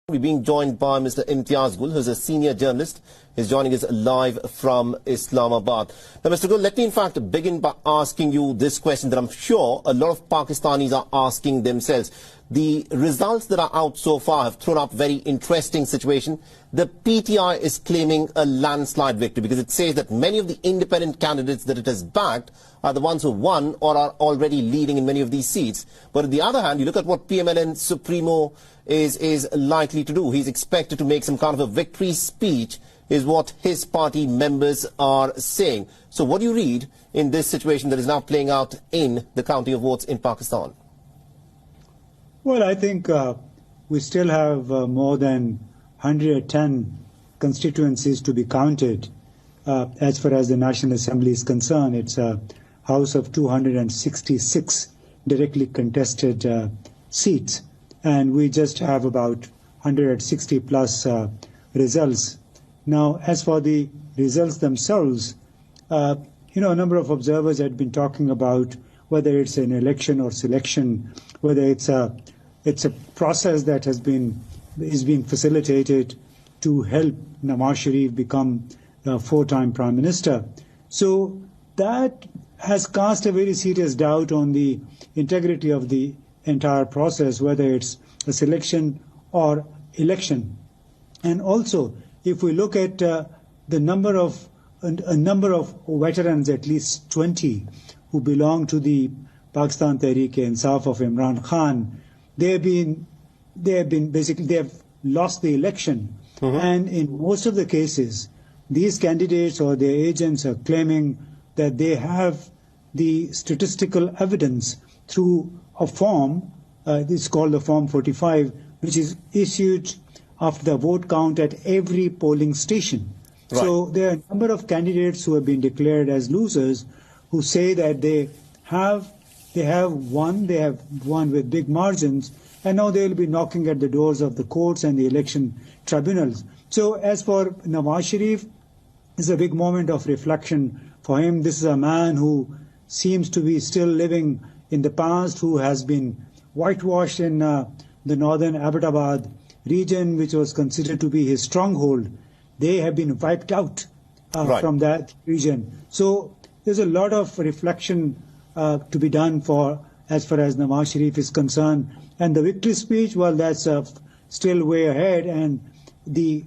We're being joined by Mr. Imtiaz Gul, who's a senior journalist. He's joining us live from Islamabad. Now, Mr. Gul, let me in fact begin by asking you this question that I'm sure a lot of Pakistanis are asking themselves. The results that are out so far have thrown up very interesting situation. The PTI is claiming a landslide victory because it says that many of the independent candidates that it has backed are the ones who won or are already leading in many of these seats. But on the other hand, you look at what PMLN Supremo is likely to do. He's expected to make some kind of a victory speech, is what his party members are saying. So what do you read in this situation that is now playing out in the counting of votes in Pakistan? Well, I think we still have more than 110 constituencies to be counted. As far as the National Assembly is concerned, it's a house of 266 directly contested seats. And we just have about 160 plus results. Now, as for the results themselves, a number of observers had been talking about whether it's an election or selection, whether it's a process that is being facilitated to help Nawaz Sharif become a four-time prime minister. So that has cast a very serious doubt on the integrity of the entire process, whether it's a selection or election. And also, if we look at a number of veterans, at least 20, who belong to the Pakistan Tehreek-e-Insaf of Imran Khan, they have lost the election. And in most of the cases, these candidates or their agents are claiming that they have the statistical evidence through a form, it's called the Form 45, which is issued after the vote count at every polling station. Right. So there are a number of candidates who have been declared as losers who say that they have won with big margins, and now they will be knocking at the doors of the courts and the election tribunals. So as for Nawaz Sharif, it's a big moment of reflection for him. This is a man who seems to be still living in the past, who has been whitewashed in the northern Abbottabad region, which was considered to be his stronghold. They have been wiped out from that region. So there's a lot of reflection to be done as far as Nawaz Sharif is concerned. And the victory speech, well, that's still way ahead. And the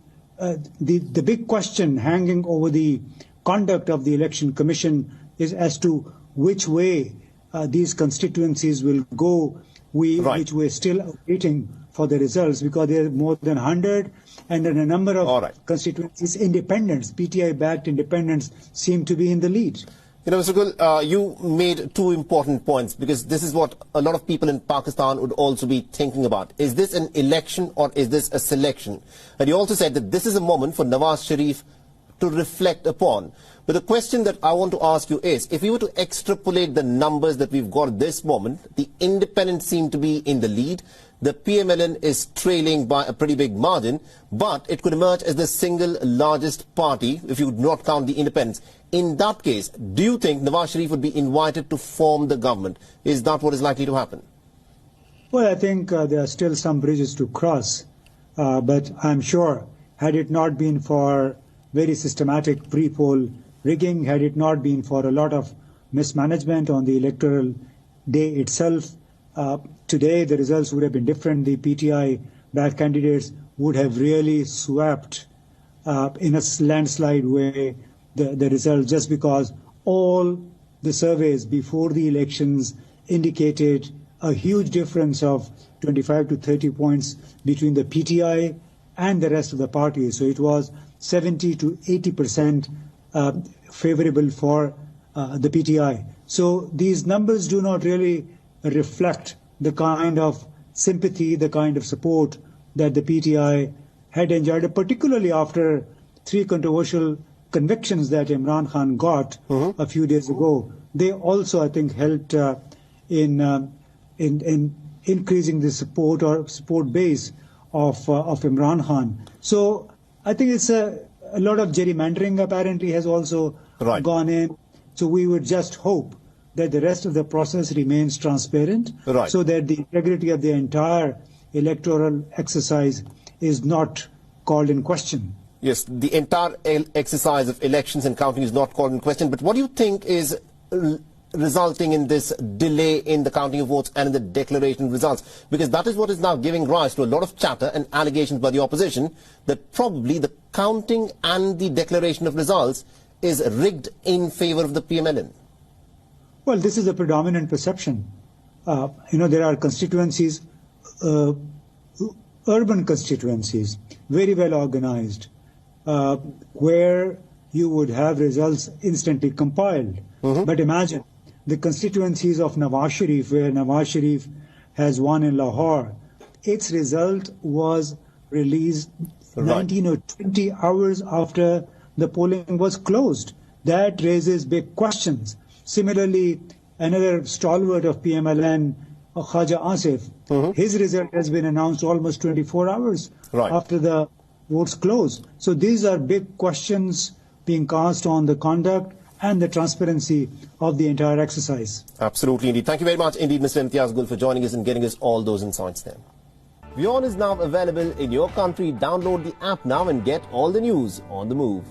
big question hanging over the conduct of the Election Commission is as to which way these constituencies will go, which we're still waiting for the results, because there are more than 100, and in a number of constituencies, independents, PTI-backed independents, seem to be in the lead. Mr. Gul, you made two important points, because this is what a lot of people in Pakistan would also be thinking about. Is this an election or is this a selection? And you also said that this is a moment for Nawaz Sharif to reflect upon. But the question that I want to ask you is, if you were to extrapolate the numbers that we've got at this moment, the independents seem to be in the lead. The PMLN is trailing by a pretty big margin, but it could emerge as the single largest party if you would not count the independents. In that case, do you think Nawaz Sharif would be invited to form the government? Is that what is likely to happen? Well, I think there are still some bridges to cross, but I'm sure had it not been for very systematic pre-poll rigging, had it not been for a lot of mismanagement on the electoral day itself, today the results would have been different. The PTI-backed candidates would have really swept in a landslide way the results, just because all the surveys before the elections indicated a huge difference of 25 to 30 points between the PTI and the rest of the parties. So it was 70 to 80% favorable for the PTI. So these numbers do not really reflect the kind of sympathy, the kind of support that the PTI had enjoyed, particularly after three controversial convictions that Imran Khan got a few days ago. They also, I think, helped in increasing the support base of Imran Khan. So I think it's a lot of gerrymandering apparently has also gone in. So we would just hope that the rest of the process remains transparent, so that the integrity of the entire electoral exercise is not called in question. Yes, the entire exercise of elections and counting is not called in question. But what do you think is resulting in this delay in the counting of votes and in the declaration of results? Because that is what is now giving rise to a lot of chatter and allegations by the opposition that probably the counting and the declaration of results is rigged in favor of the PMLN. Well, this is a predominant perception. There are constituencies, urban constituencies, very well organized, where you would have results instantly compiled. But imagine the constituencies of Nawaz Sharif, where Nawaz Sharif has won in Lahore, its result was released 19 or 20 hours after the polling was closed. That raises big questions. Similarly, another stalwart of PMLN, Khaja Asif, his result has been announced almost 24 hours after the votes closed. So these are big questions being cast on the conduct and the transparency of the entire exercise. Absolutely indeed. Thank you very much indeed, Mr. Imtiaz Gul, for joining us and getting us all those insights there. WION is now available in your country. Download the app now and get all the news on the move.